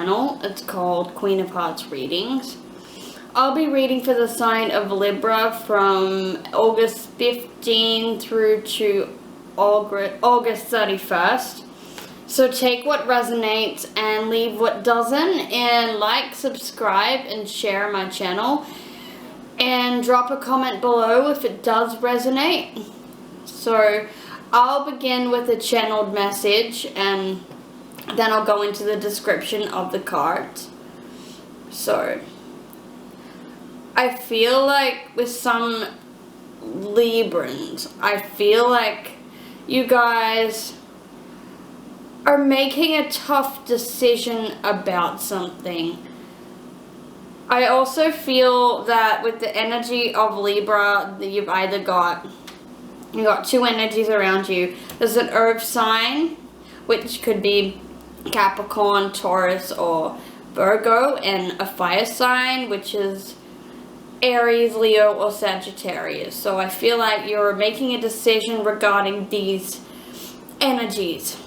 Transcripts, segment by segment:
It's called Queen of Hearts Readings. I'll be reading for the sign of Libra from August 15 through to August 31st. So take what resonates and leave what doesn't, and like, subscribe, and share my channel. And drop a comment below if it does resonate. So I'll begin with a channeled message, and then I'll go into the description of the cards. So I feel like with some Librans, I feel like you guys are making a tough decision about something. I also feel that with the energy of Libra, you've either got two energies around you. There's an earth sign, which could be Capricorn, Taurus, or Virgo, and a fire sign, which is Aries, Leo, or Sagittarius. So I feel like you're making a decision regarding these energies.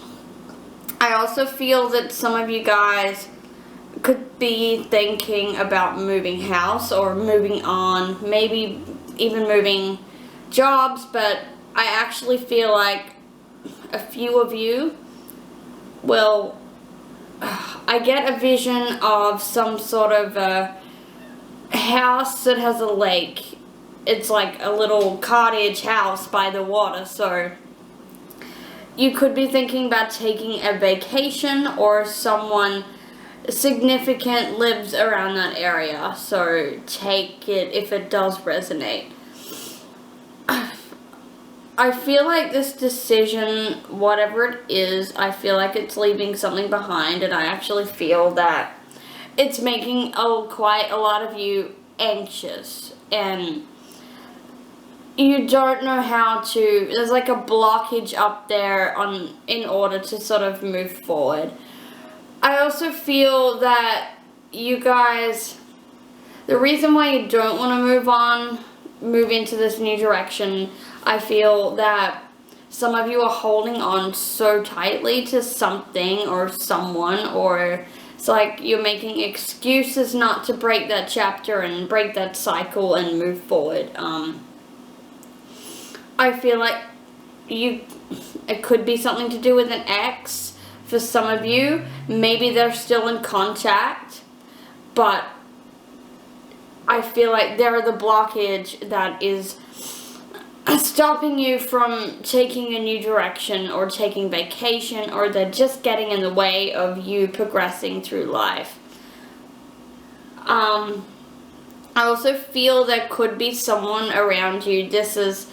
I also feel that some of you guys could be thinking about moving house or moving on, maybe even moving jobs, but I actually feel like a few of you will, I get a vision of some sort of a house that has a lake. It's like a little cottage house by the water, so you could be thinking about taking a vacation, or someone significant lives around that area, so take it if it does resonate. I feel like this decision, whatever it is, I feel like it's leaving something behind, and I actually feel that it's making quite a lot of you anxious, and you don't know how to, there's like a blockage up there in order to sort of move forward. I also feel that you guys, the reason why you don't want to move into this new direction, I feel that some of you are holding on so tightly to something or someone, or it's like you're making excuses not to break that chapter and break that cycle and move forward. I feel like it could be something to do with an ex for some of you. Maybe they're still in contact, but I feel like they're the blockage that is stopping you from taking a new direction or taking vacation, or they're just getting in the way of you progressing through life. I also feel there could be someone around you. This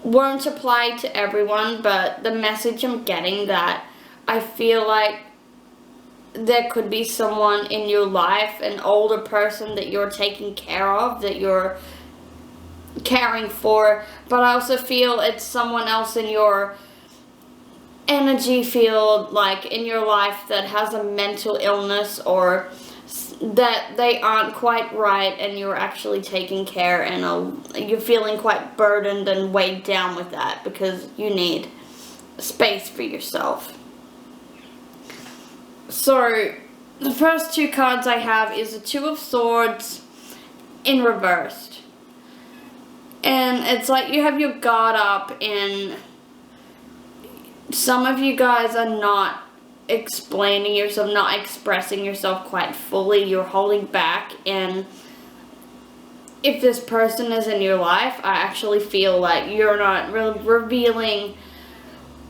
won't apply to everyone, but the message I'm getting, that I feel like there could be someone in your life, an older person that you're taking care of, that you're caring for, but I also feel it's someone else in your energy field, like in your life, that has a mental illness, or that they aren't quite right, and you're actually taking care, and you're feeling quite burdened and weighed down with that because you need space for yourself. So the first two cards I have is the Two of Swords in reversed. And it's like you have your guard up, and some of you guys are not explaining yourself, not expressing yourself quite fully. You're holding back, and if this person is in your life, I actually feel like you're not really revealing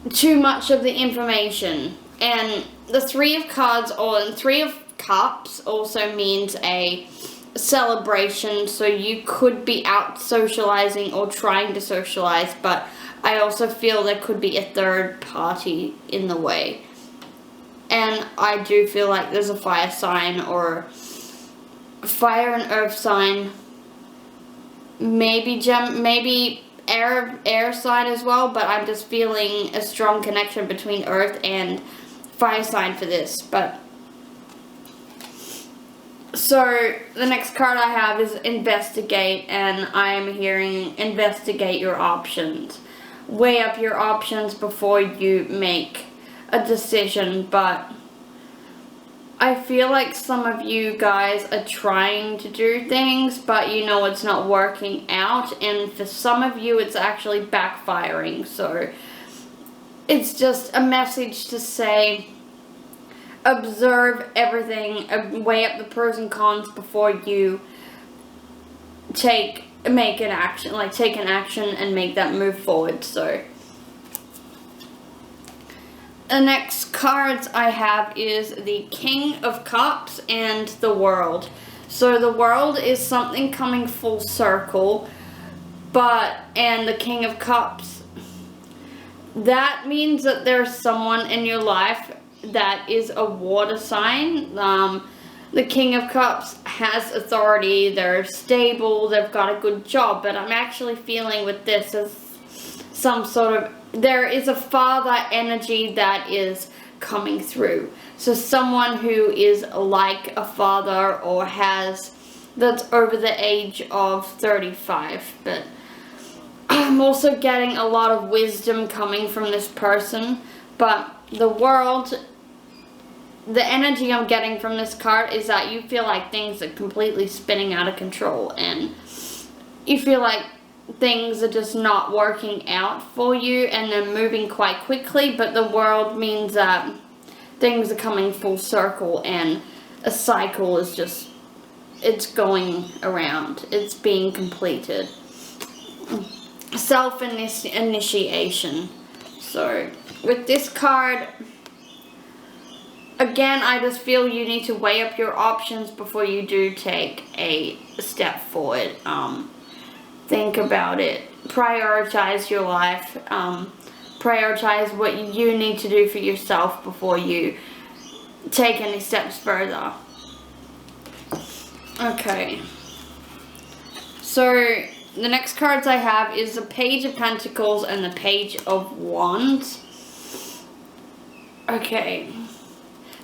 too much of the information. And the Three of Cards, or Three of Cups, also means a celebration, so you could be out socializing or trying to socialize, but I also feel there could be a third party in the way. And I do feel like there's a fire sign, or fire and earth sign, maybe air sign as well, but I'm just feeling a strong connection between earth and fire sign for this. But so the next card I have is investigate, and I am hearing investigate your options. Weigh up your options before you make a decision, but I feel like some of you guys are trying to do things, but you know it's not working out, and for some of you it's actually backfiring. So it's just a message to say, observe everything, weigh up the pros and cons before you take an action and make that move forward. So the next cards I have is the King of Cups and the World. So the World is something coming full circle, and the King of Cups, that means that there's someone in your life that is a water sign. The King of Cups has authority, they're stable, they've got a good job, but I'm actually feeling with this as some sort of, there is a father energy that is coming through. So someone who is like a father or that's over the age of 35. But I'm also getting a lot of wisdom coming from this person. But the World, the energy I'm getting from this card is that you feel like things are completely spinning out of control, and you feel like things are just not working out for you, and they're moving quite quickly. But the World means that things are coming full circle, and a cycle is just, it's going around, it's being completed. Self-initiation. So with this card, again, I just feel you need to weigh up your options before you do take a step forward. Think about it. Prioritize your life. Prioritize what you need to do for yourself before you take any steps further. Okay. So the next cards I have is the Page of Pentacles and the Page of Wands. Okay.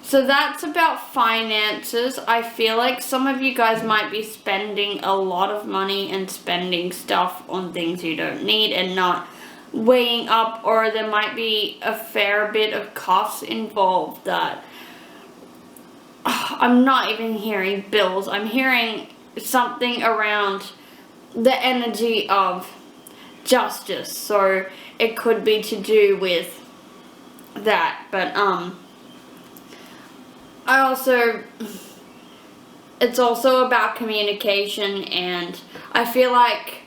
So that's about finances. I feel like some of you guys might be spending a lot of money and spending stuff on things you don't need and not weighing up, or there might be a fair bit of costs involved that I'm not even hearing bills. I'm hearing something around the energy of justice. So it could be to do with that, but it's also about communication, and I feel like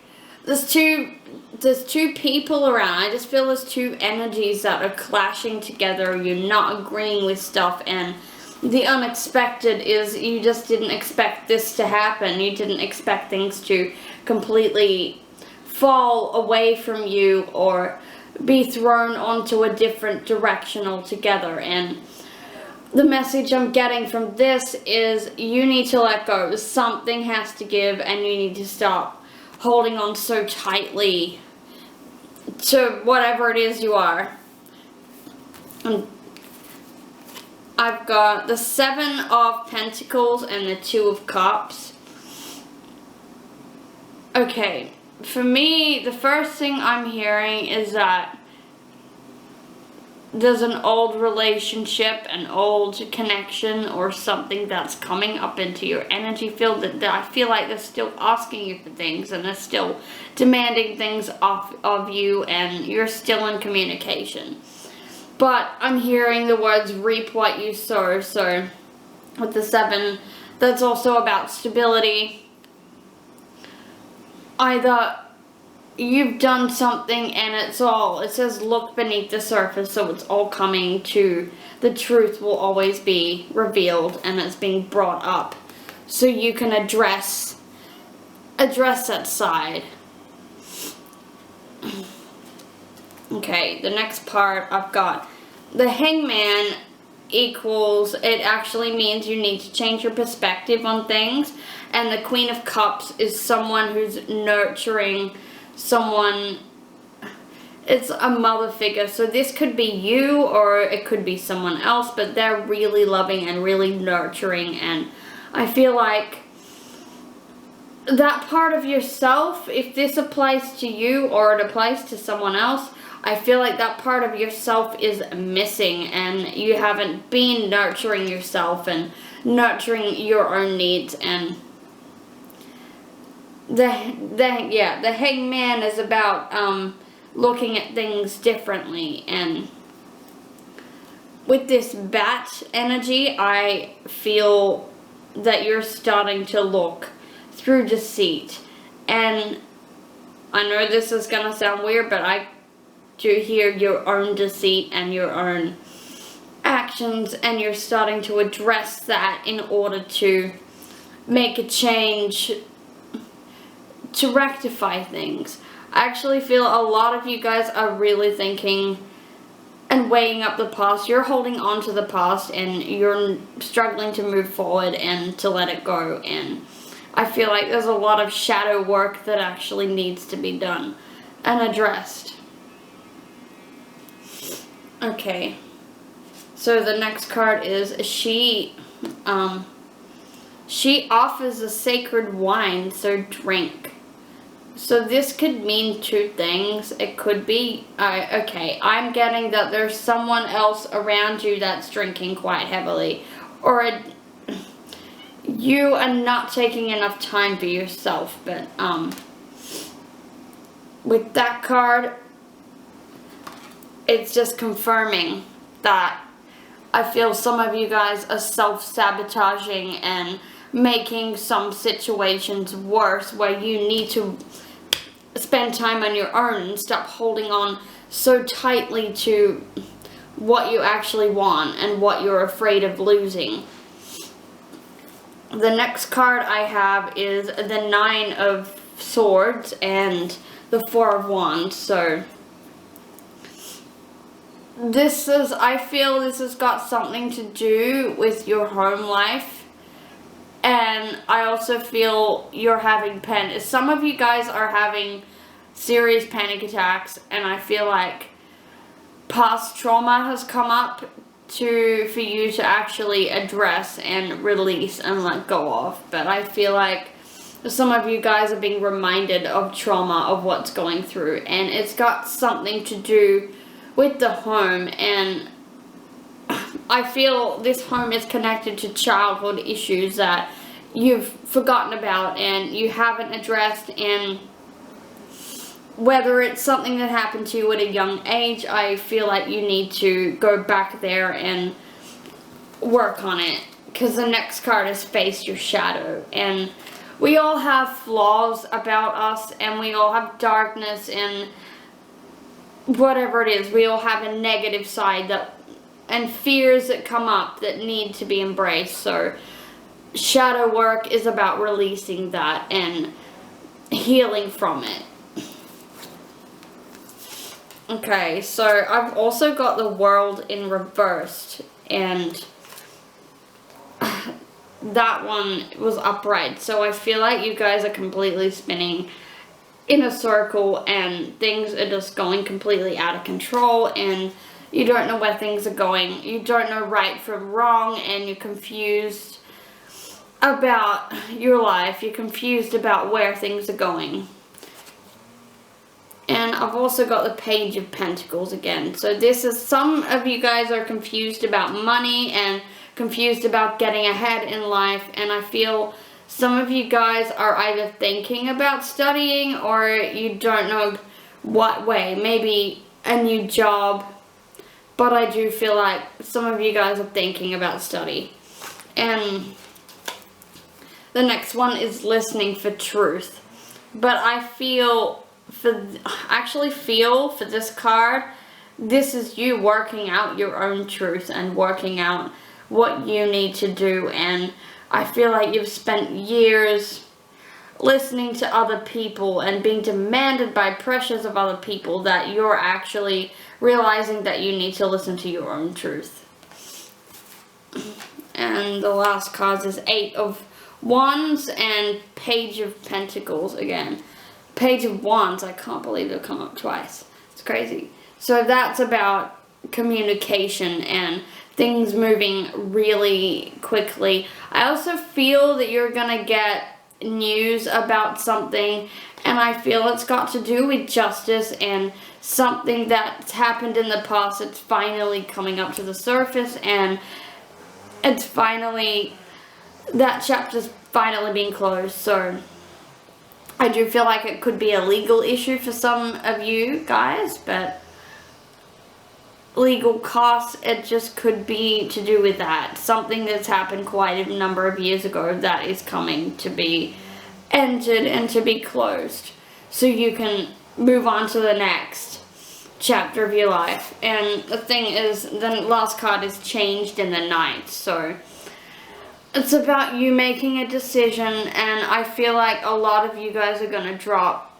there's two people around. I just feel there's two energies that are clashing together. You're not agreeing with stuff, and the unexpected is you just didn't expect this to happen. You didn't expect things to completely fall away from you or be thrown onto a different direction altogether. And the message I'm getting from this is you need to let go. Something has to give, and you need to stop holding on so tightly to whatever it is you are. And I've got the Seven of Pentacles and the Two of Cups. Okay, for me, the first thing I'm hearing is that there's an old relationship, an old connection, or something that's coming up into your energy field that I feel like they're still asking you for things, and they're still demanding things of you, and you're still in communication. But I'm hearing the words reap what you sow. So with the Seven, that's also about stability. Either you've done something and it says look beneath the surface, so it's all coming to, the truth will always be revealed, and it's being brought up so you can address that side. Okay, the next part I've got the Hangman equals, it actually means you need to change your perspective on things, and the Queen of Cups is someone who's nurturing someone. It's a mother figure, so this could be you or it could be someone else, but they're really loving and really nurturing, and I feel like that part of yourself, if this applies to you or it applies to someone else, I feel like that part of yourself is missing, and you haven't been nurturing yourself and nurturing your own needs. And the Hangman is about looking at things differently. And with this bat energy, I feel that you're starting to look through deceit. And I know this is going to sound weird, but I do hear your own deceit and your own actions, and you're starting to address that in order to make a change, to rectify things. I actually feel a lot of you guys are really thinking and weighing up the past. You're holding on to the past, and you're struggling to move forward and to let it go. And I feel like there's a lot of shadow work that actually needs to be done and addressed. Okay, so the next card is she offers a sacred wine, so drink. So this could mean two things. It could be, I'm getting that there's someone else around you that's drinking quite heavily, or you are not taking enough time for yourself. But with that card, it's just confirming that I feel some of you guys are self-sabotaging and making some situations worse, where you need to spend time on your own and stop holding on so tightly to what you actually want and what you're afraid of losing. The next card I have is the Nine of Swords and the Four of Wands. So I feel this has got something to do with your home life. And I also feel you're having some of you guys are having serious panic attacks, and I feel like past trauma has come up for you to actually address and release and let go of. But I feel like some of you guys are being reminded of trauma, of what's going through, and it's got something to do with the home. And I feel this home is connected to childhood issues that you've forgotten about and you haven't addressed. And whether it's something that happened to you at a young age, I feel like you need to go back there and work on it. Because the next card is Face Your Shadow. And we all have flaws about us, and we all have darkness, and whatever it is, we all have a negative side and fears that come up that need to be embraced. So shadow work is about releasing that and healing from it. Okay, so I've also got the World in reversed, and that one was upright. So I feel like you guys are completely spinning in a circle, and things are just going completely out of control, and you don't know where things are going. You don't know right from wrong, and you're confused about your life. You're confused about where things are going. And I've also got the Page of Pentacles again. So this is, some of you guys are confused about money and confused about getting ahead in life. And I feel some of you guys are either thinking about studying, or you don't know what way. Maybe a new job. But I do feel like some of you guys are thinking about study. And the next one is Listening for Truth. But I actually feel for this card, this is you working out your own truth and working out what you need to do. And I feel like you've spent years listening to other people and being demanded by pressures of other people, that you're actually realizing that you need to listen to your own truth. And the last card is Eight of Wands and Page of Pentacles again. Page of Wands, I can't believe they've come up twice. It's crazy. So that's about communication and things moving really quickly. I also feel that you're going to get news about something, and I feel it's got to do with justice and something that's happened in the past. It's finally coming up to the surface, and it's finally, that chapter's finally being closed. So I do feel like it could be a legal issue for some of you guys, but legal costs, it just could be to do with that. Something that's happened quite a number of years ago that is coming to be entered and to be closed. So you can move on to the next chapter of your life. And the thing is, the last card is changed in the night. So it's about you making a decision, and I feel like a lot of you guys are going to drop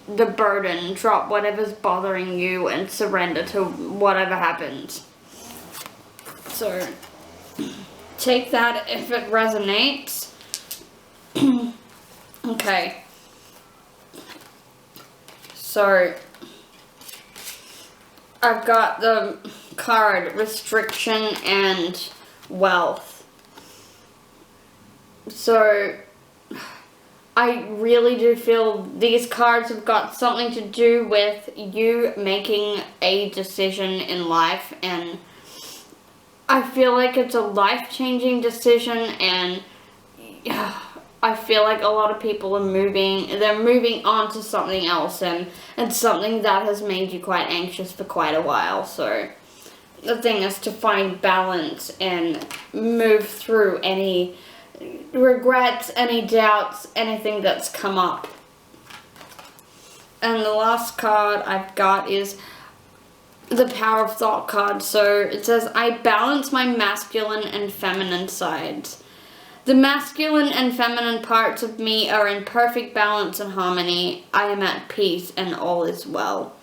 the burden, drop whatever's bothering you, and surrender to whatever happens. So take that if it resonates. Okay. So I've got the card Restriction and Wealth. So I really do feel these cards have got something to do with you making a decision in life, and I feel like it's a life-changing decision, and I feel like a lot of people are moving on to something else, and it's something that has made you quite anxious for quite a while. So the thing is to find balance and move through any regrets, any doubts, anything that's come up. And the last card I've got is the Power of Thought card. So it says, I balance my masculine and feminine sides. The masculine and feminine parts of me are in perfect balance and harmony. I am at peace and all is well.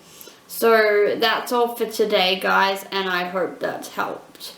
So that's all for today, guys, and I hope that's helped.